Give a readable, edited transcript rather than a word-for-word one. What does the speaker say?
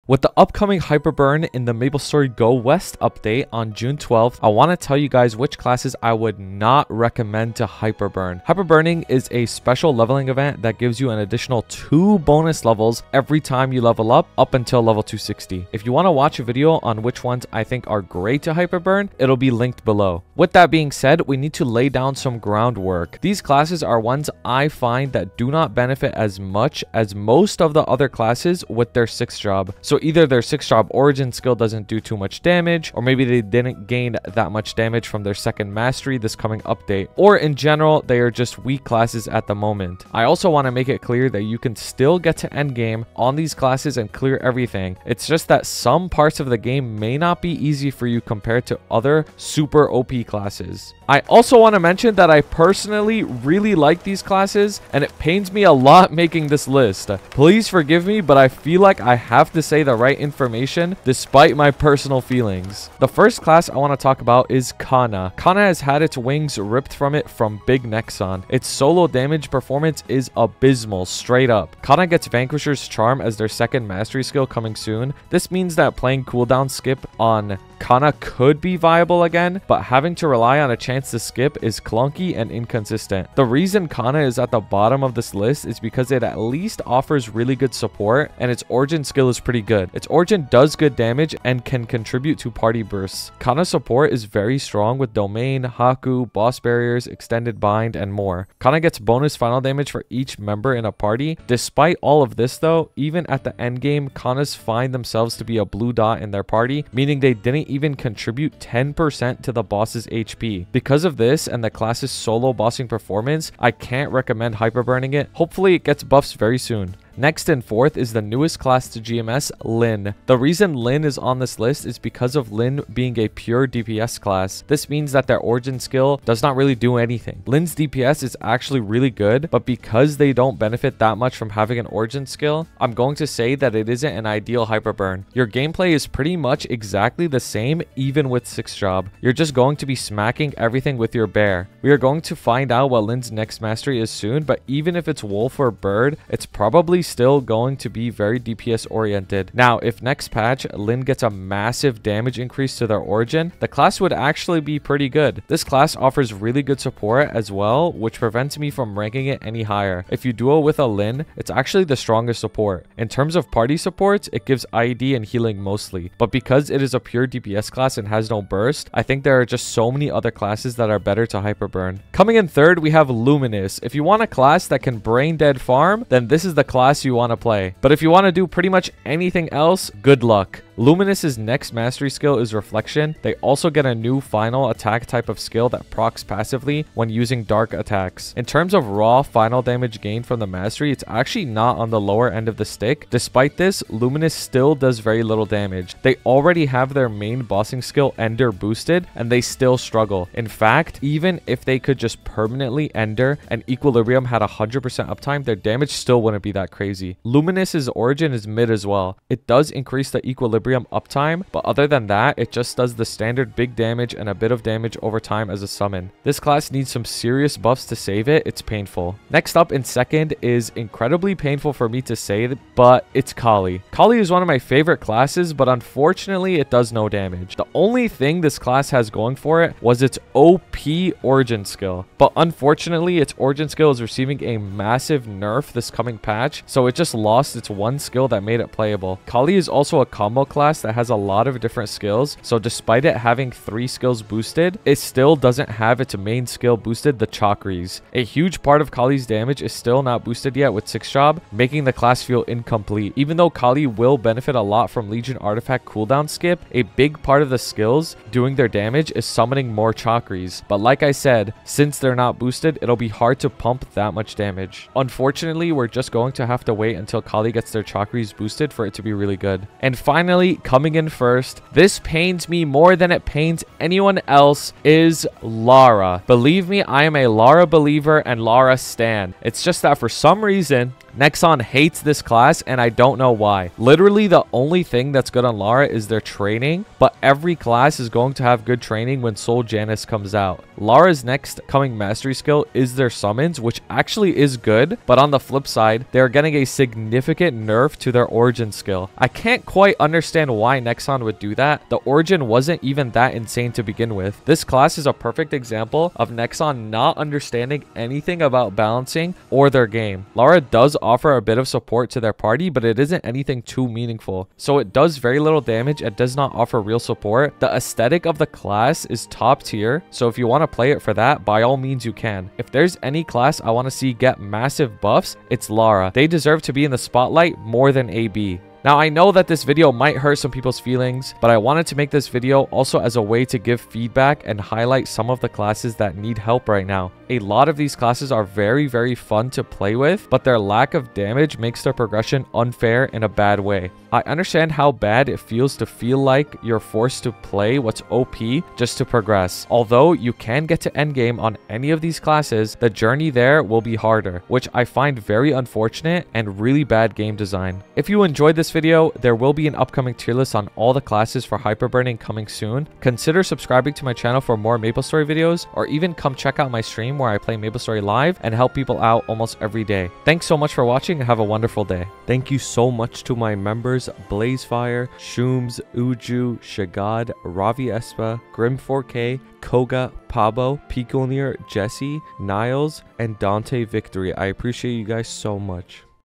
With the upcoming Hyperburn in the MapleStory Go West update on June 12th, I want to tell you guys which classes I would not recommend to Hyperburn. Hyperburning is a special leveling event that gives you an additional 2 bonus levels every time you level up until level 260. If you want to watch a video on which ones I think are great to Hyperburn, it'll be linked below. With that being said, we need to lay down some groundwork. These classes are ones I find that do not benefit as much as most of the other classes with their 6th job. So either their 6th job origin skill doesn't do too much damage, or maybe they didn't gain that much damage from their 2nd mastery this coming update, or in general they are just weak classes at the moment. I also want to make it clear that you can still get to endgame on these classes and clear everything. It's just that some parts of the game may not be easy for you compared to other super OP classes. I also want to mention that I personally really like these classes, and it pains me a lot making this list. Please forgive me, but I feel like I have to say the right information despite my personal feelings. The first class I want to talk about is Kanna. Kanna has had its wings ripped from it from Big Nexon. Its solo damage performance is abysmal, straight up. Kanna gets Vanquisher's Charm as their 2nd mastery skill coming soon. This means that playing cooldown skip on Kanna could be viable again, but having to rely on a chance to skip is clunky and inconsistent. The reason Kanna is at the bottom of this list is because it at least offers really good support, and its origin skill is pretty good. Its origin does good damage and can contribute to party bursts. Kanna support is very strong with Domain, Haku, Boss Barriers, Extended Bind, and more. Kanna gets bonus final damage for each member in a party. Despite all of this though, even at the end game, Kannas find themselves to be a blue dot in their party, meaning they didn't even contribute 10% to the boss's HP. Because of this and the class's solo bossing performance, I can't recommend hyperburning it. Hopefully it gets buffs very soon. Next and 4th is the newest class to GMS, Lynn. The reason Lynn is on this list is because of Lynn being a pure DPS class. This means that their origin skill does not really do anything. Lynn's DPS is actually really good, but because they don't benefit that much from having an origin skill, I'm going to say that it isn't an ideal hyperburn. Your gameplay is pretty much exactly the same even with 6th job. You're just going to be smacking everything with your bear. We are going to find out what Lynn's next mastery is soon, but even if it's wolf or bird, it's probably still going to be very DPS oriented. Now, if next patch Lynn gets a massive damage increase to their origin, the class would actually be pretty good. This class offers really good support as well, which prevents me from ranking it any higher. If you duo with a Lynn, it's actually the strongest support. In terms of party supports, it gives IED and healing mostly, but because it is a pure DPS class and has no burst, I think there are just so many other classes that are better to hyperburn. Coming in 3rd, we have Luminous. If you want a class that can brain dead farm, then this is the class you want to play. But if you want to do pretty much anything else, good luck. Luminous's next mastery skill is Reflection. They also get a new final attack type of skill that procs passively when using dark attacks. In terms of raw final damage gained from the mastery, it's actually not on the lower end of the stick. Despite this, Luminous still does very little damage. They already have their main bossing skill Ender boosted, and they still struggle. In fact, even if they could just permanently Ender and Equilibrium had 100% uptime, their damage still wouldn't be that crazy. Luminous's origin is mid as well. It does increase the Equilibrium uptime, but other than that, it just does the standard big damage and a bit of damage over time as a summon. This class needs some serious buffs to save it. It's painful. Next up in 2nd is incredibly painful for me to say, but it's Khali. Khali is one of my favorite classes, but unfortunately it does no damage. The only thing this class has going for it was its OP origin skill, but unfortunately its origin skill is receiving a massive nerf this coming patch, so it just lost its one skill that made it playable. Khali is also a combo class that has a lot of different skills, so despite it having 3 skills boosted, it still doesn't have its main skill boosted, the Chakris. A huge part of Khali's damage is still not boosted yet with 6th job, making the class feel incomplete. Even though Khali will benefit a lot from Legion artifact cooldown skip, a big part of the skills doing their damage is summoning more Chakris. But like I said, since they're not boosted, it'll be hard to pump that much damage. Unfortunately, we're just going to have to wait until Khali gets their Chakris boosted for it to be really good. And finally, coming in 1st, this pains me more than it pains anyone else, is Lara. Believe me, I am a Lara believer and Lara stan. It's just that for some reason, Nexon hates this class, and I don't know why. Literally, the only thing that's good on Lara is their training, but every class is going to have good training when Soul Janus comes out. Lara's next coming mastery skill is their summons, which actually is good, but on the flip side, they're getting a significant nerf to their origin skill. I can't quite understand why Nexon would do that. The origin wasn't even that insane to begin with. This class is a perfect example of Nexon not understanding anything about balancing or their game. Lara does offer a bit of support to their party, but it isn't anything too meaningful. So it does very little damage. It does not offer real support. The aesthetic of the class is top tier, so if you want to play it for that, by all means you can. If there's any class I want to see get massive buffs, it's Lara. They deserve to be in the spotlight more than AB. Now, I know that this video might hurt some people's feelings, but I wanted to make this video also as a way to give feedback and highlight some of the classes that need help right now. A lot of these classes are very fun to play with, but their lack of damage makes their progression unfair in a bad way. I understand how bad it feels to feel like you're forced to play what's OP just to progress. Although you can get to endgame on any of these classes, the journey there will be harder, which I find very unfortunate and really bad game design. If you enjoyed this video, there will be an upcoming tier list on all the classes for hyperburning coming soon. Consider subscribing to my channel for more MapleStory videos, or even come check out my stream where I play MapleStory live and help people out almost every day. Thanks so much for watching and have a wonderful day. Thank you so much to my members Blazefire, Shooms, Uju, Shagad, Ravi Espa, Grim4K, Koga, Pabo, Piconir, Jesse, Niles, and Dante Victory. I appreciate you guys so much.